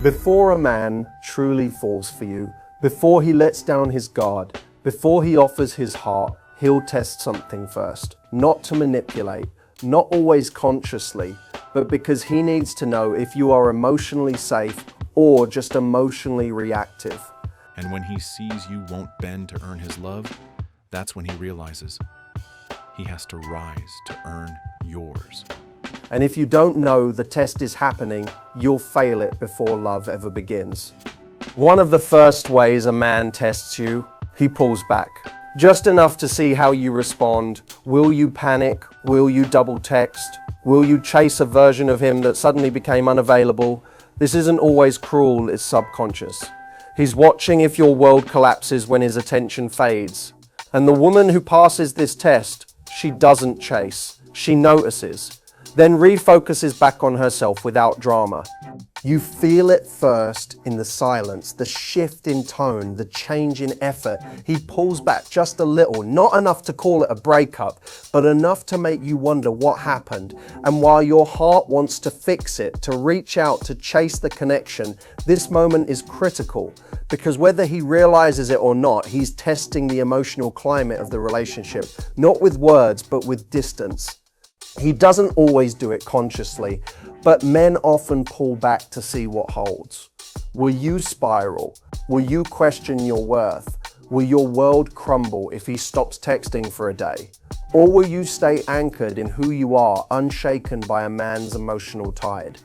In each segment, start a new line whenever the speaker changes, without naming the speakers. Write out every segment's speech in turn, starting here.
Before a man truly falls for you, before he lets down his guard, before he offers his heart, he'll test something first. Not to manipulate, not always consciously, but because he needs to know if you are emotionally safe or just emotionally reactive.
And when he sees you won't bend to earn his love, that's when he realizes he has to rise to earn yours.
And if you don't know the test is happening, you'll fail it before love ever begins. One of the first ways a man tests you, he pulls back. Just enough to see how you respond. Will you panic? Will you double text? Will you chase a version of him that suddenly became unavailable? This isn't always cruel, it's subconscious. He's watching if your world collapses when his attention fades. And the woman who passes this test, she doesn't chase, she notices. Then refocuses back on herself without drama. You feel it first in the silence, the shift in tone, the change in effort. He pulls back just a little, not enough to call it a breakup, but enough to make you wonder what happened. And while your heart wants to fix it, to reach out, to chase the connection, this moment is critical because whether he realizes it or not, he's testing the emotional climate of the relationship, not with words, but with distance. He doesn't always do it consciously, but men often pull back to see what holds. Will you spiral? Will you question your worth? Will your world crumble if he stops texting for a day? Or will you stay anchored in who you are, unshaken by a man's emotional tide?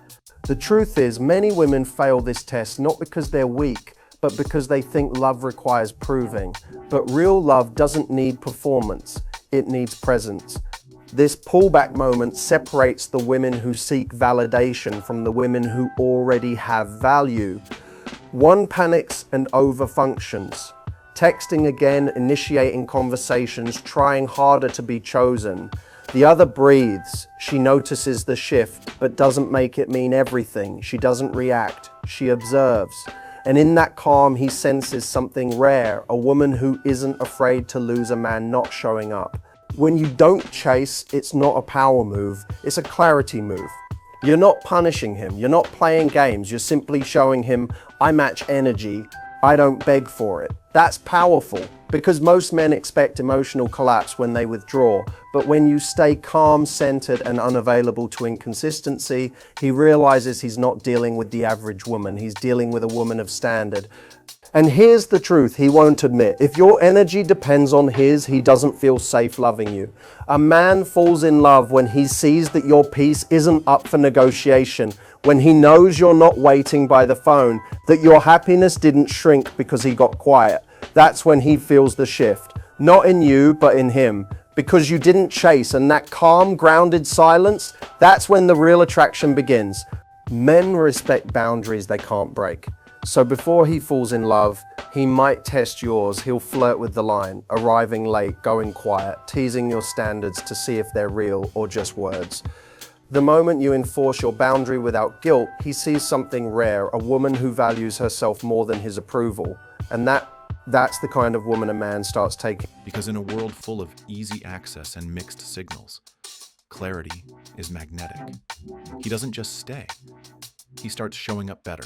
The truth is, many women fail this test not because they're weak, but because they think love requires proving. But real love doesn't need performance, it needs presence. This pullback moment separates the women who seek validation from the women who already have value. One panics and overfunctions, texting again, initiating conversations, trying harder to be chosen. The other breathes. She notices the shift, but doesn't make it mean everything. She doesn't react, she observes. And in that calm, he senses something rare, a woman who isn't afraid to lose a man not showing up. When you don't chase, it's not a power move, it's a clarity move. You're not punishing him, you're not playing games, you're simply showing him, I match energy, I don't beg for it. That's powerful, because most men expect emotional collapse when they withdraw, but when you stay calm, centered, and unavailable to inconsistency, he realizes he's not dealing with the average woman, he's dealing with a woman of standard. And here's the truth he won't admit. If your energy depends on his, he doesn't feel safe loving you. A man falls in love when he sees that your peace isn't up for negotiation, when he knows you're not waiting by the phone, that your happiness didn't shrink because he got quiet. That's when he feels the shift. Not in you, but in him. Because you didn't chase, and that calm, grounded silence, that's when the real attraction begins. Men respect boundaries they can't break. So before he falls in love, he might test yours. He'll flirt with the line, arriving late, going quiet, teasing your standards to see if they're real or just words. The moment you enforce your boundary without guilt, he sees something rare, a woman who values herself more than his approval. And that's the kind of woman a man starts taking.
Because in a world full of easy access and mixed signals, clarity is magnetic. He doesn't just stay, he starts showing up better.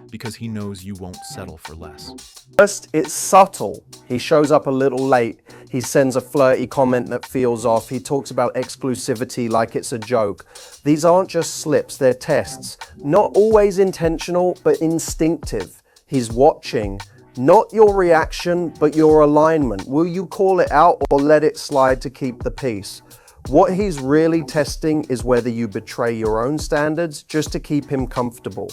Because he knows you won't settle for less.
First, it's subtle. He shows up a little late. He sends a flirty comment that feels off. He talks about exclusivity like it's a joke. These aren't just slips, they're tests. Not always intentional, but instinctive. He's watching. Not your reaction, but your alignment. Will you call it out or let it slide to keep the peace? What he's really testing is whether you betray your own standards just to keep him comfortable.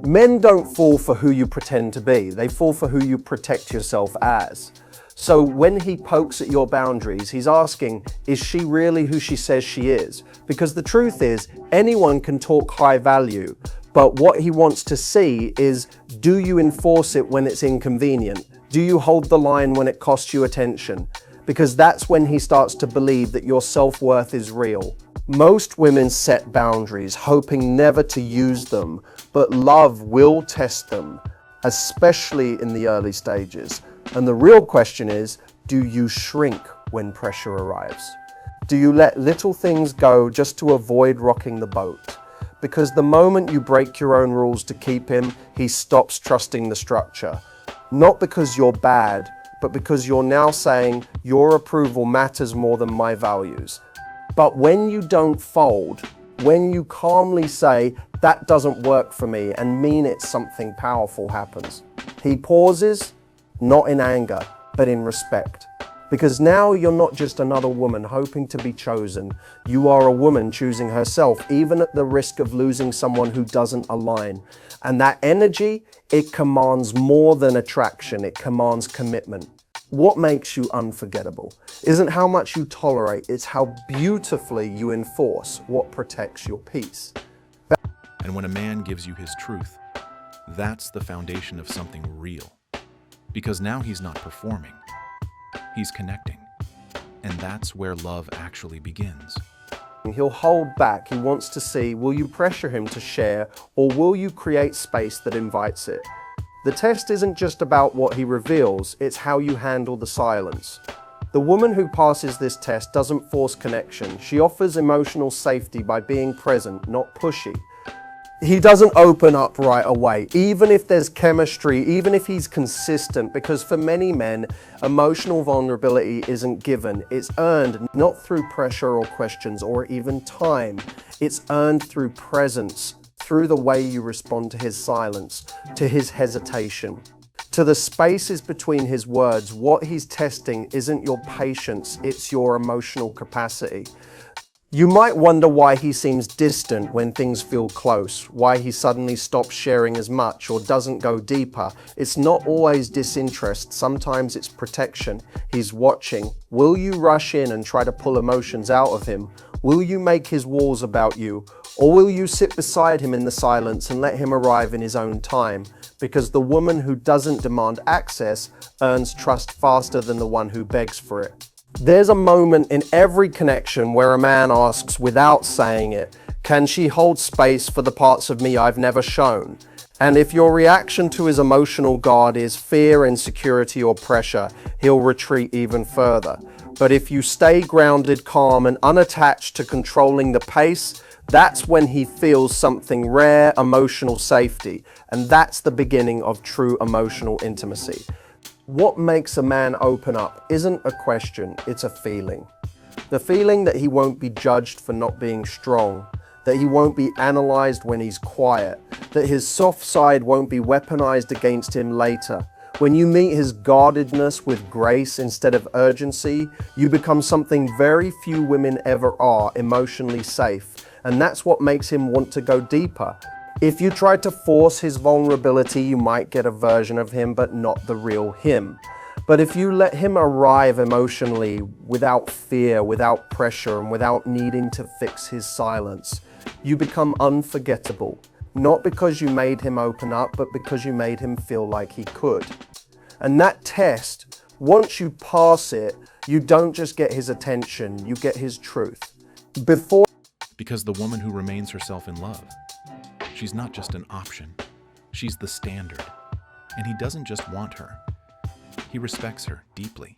Men don't fall for who you pretend to be, they fall for who you protect yourself as. So when he pokes at your boundaries, he's asking, is she really who she says she is? Because the truth is, anyone can talk high value, but what he wants to see is, do you enforce it when it's inconvenient? Do you hold the line when it costs you attention? Because that's when he starts to believe that your self-worth is real. Most women set boundaries, hoping never to use them, but love will test them, especially in the early stages. And the real question is, do you shrink when pressure arrives? Do you let little things go just to avoid rocking the boat? because the moment you break your own rules to keep him, he stops trusting the structure. Not because you're bad, but because you're now saying your approval matters more than my values. But when you don't fold, when you calmly say, that doesn't work for me, and mean it, something powerful happens. He pauses, not in anger, but in respect. Because now you're not just another woman hoping to be chosen. You are a woman choosing herself, even at the risk of losing someone who doesn't align. And that energy, it commands more than attraction, it commands commitment. What makes you unforgettable isn't how much you tolerate, it's how beautifully you enforce what protects your peace.
And when a man gives you his truth, that's the foundation of something real. Because now he's not performing, he's connecting. And that's where love actually begins.
He'll hold back. He wants to see, will you pressure him to share, or will you create space that invites it? The test isn't just about what he reveals, it's how you handle the silence. The woman who passes this test doesn't force connection. She offers emotional safety by being present, not pushy. He doesn't open up right away, even if there's chemistry, even if he's consistent, because for many men, emotional vulnerability isn't given. It's earned not through pressure or questions or even time. It's earned through presence, through the way you respond to his silence, to his hesitation, to the spaces between his words. What he's testing isn't your patience, it's your emotional capacity. You might wonder why he seems distant when things feel close, why he suddenly stops sharing as much or doesn't go deeper. It's not always disinterest, sometimes it's protection. He's watching. Will you rush in and try to pull emotions out of him? Will you make his walls about you? Or will you sit beside him in the silence and let him arrive in his own time? Because the woman who doesn't demand access earns trust faster than the one who begs for it. There's a moment in every connection where a man asks without saying it, can she hold space for the parts of me I've never shown? And if your reaction to his emotional guard is fear, insecurity, or pressure, he'll retreat even further. But if you stay grounded, calm, and unattached to controlling the pace, that's when he feels something rare, emotional safety. And that's the beginning of true emotional intimacy. What makes a man open up isn't a question, it's a feeling. The feeling that he won't be judged for not being strong, that he won't be analyzed when he's quiet, that his soft side won't be weaponized against him later. When you meet his guardedness with grace instead of urgency, you become something very few women ever are, emotionally safe. And that's what makes him want to go deeper. If you try to force his vulnerability, you might get a version of him, but not the real him. But if you let him arrive emotionally without fear, without pressure, and without needing to fix his silence, you become unforgettable. Not because you made him open up, but because you made him feel like he could. And that test, once you pass it, you don't just get his attention, you get his truth.
Because the woman who remains herself in love, she's not just an option, she's the standard. And he doesn't just want her, he respects her deeply.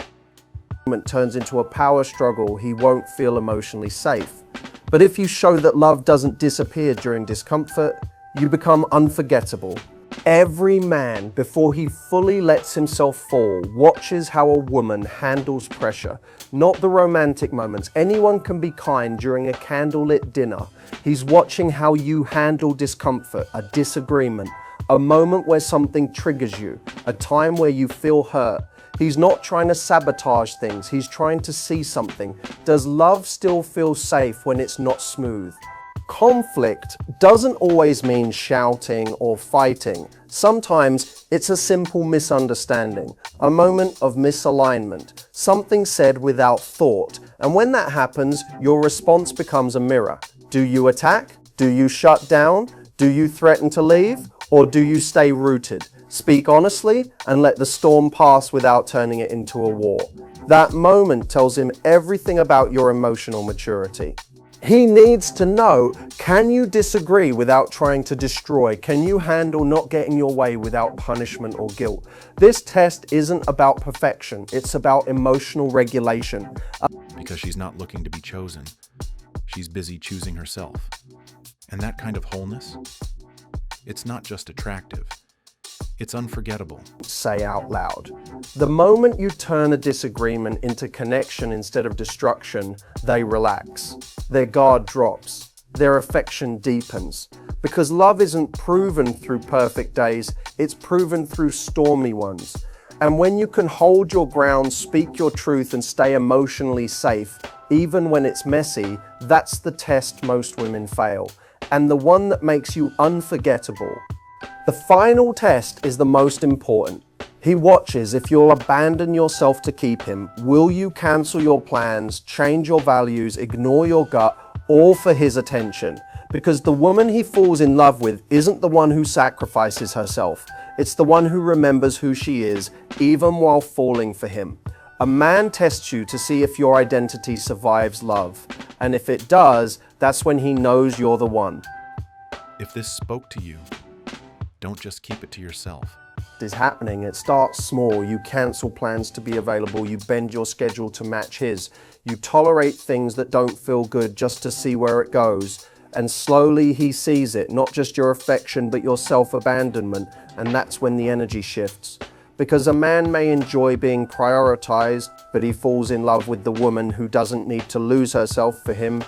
Turns into a power struggle, he won't feel emotionally safe. But if you show that love doesn't disappear during discomfort, you become unforgettable. Every man, before he fully lets himself fall, watches how a woman handles pressure, not the romantic moments. Anyone can be kind during a candlelit dinner. He's watching how you handle discomfort, a disagreement, a moment where something triggers you, a time where you feel hurt. He's not trying to sabotage things, he's trying to see something. Does love still feel safe when it's not smooth? Conflict doesn't always mean shouting or fighting. Sometimes it's a simple misunderstanding, a moment of misalignment, something said without thought. And when that happens, your response becomes a mirror. Do you attack? Do you shut down? Do you threaten to leave? Or do you stay rooted? Speak honestly and let the storm pass without turning it into a war. That moment tells him everything about your emotional maturity. He needs to know, can you disagree without trying to destroy? Can you handle not getting your way without punishment or guilt? This test isn't about perfection, it's about emotional regulation.
Because she's not looking to be chosen, she's busy choosing herself. And that kind of wholeness, it's not just attractive, it's unforgettable.
Say out loud. The moment you turn a disagreement into connection instead of destruction, they relax. Their guard drops. Their affection deepens. Because love isn't proven through perfect days, it's proven through stormy ones. And when you can hold your ground, speak your truth, and stay emotionally safe, even when it's messy, that's the test most women fail, and the one that makes you unforgettable. The final test is the most important. He watches if you'll abandon yourself to keep him. Will you cancel your plans, change your values, ignore your gut, all for his attention? Because the woman he falls in love with isn't the one who sacrifices herself. It's the one who remembers who she is, even while falling for him. A man tests you to see if your identity survives love. And if it does, that's when he knows you're the one.
If this spoke to you, don't just keep it to yourself.
Is happening. It starts small. You cancel plans to be available. You bend your schedule to match his. You tolerate things that don't feel good just to see where it goes. And slowly he sees it, not just your affection, but your self-abandonment. And that's when the energy shifts. Because a man may enjoy being prioritized, but he falls in love with the woman who doesn't need to lose herself for him.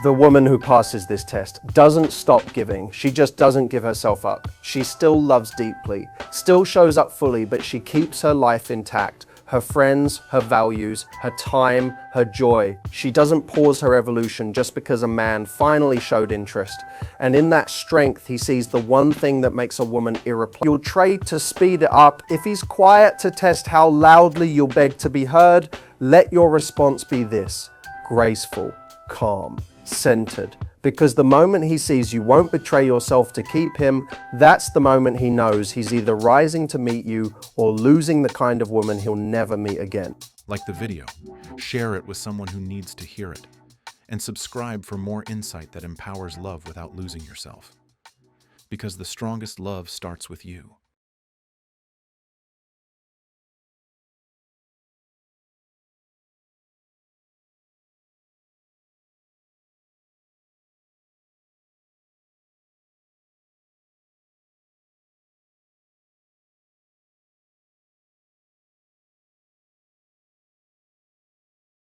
The woman who passes this test doesn't stop giving. She just doesn't give herself up. She still loves deeply, still shows up fully, but she keeps her life intact. Her friends, her values, her time, her joy. She doesn't pause her evolution just because a man finally showed interest. And in that strength, he sees the one thing that makes a woman irreplaceable. You'll trade to speed it up. If he's quiet, to test how loudly you'll beg to be heard. Let your response be this: graceful, calm, centered. Because the moment he sees you won't betray yourself to keep him, that's the moment he knows he's either rising to meet you or losing the kind of woman he'll never meet again.
Like the video, share it with someone who needs to hear it, and subscribe for more insight that empowers love without losing yourself. Because the strongest love starts with you.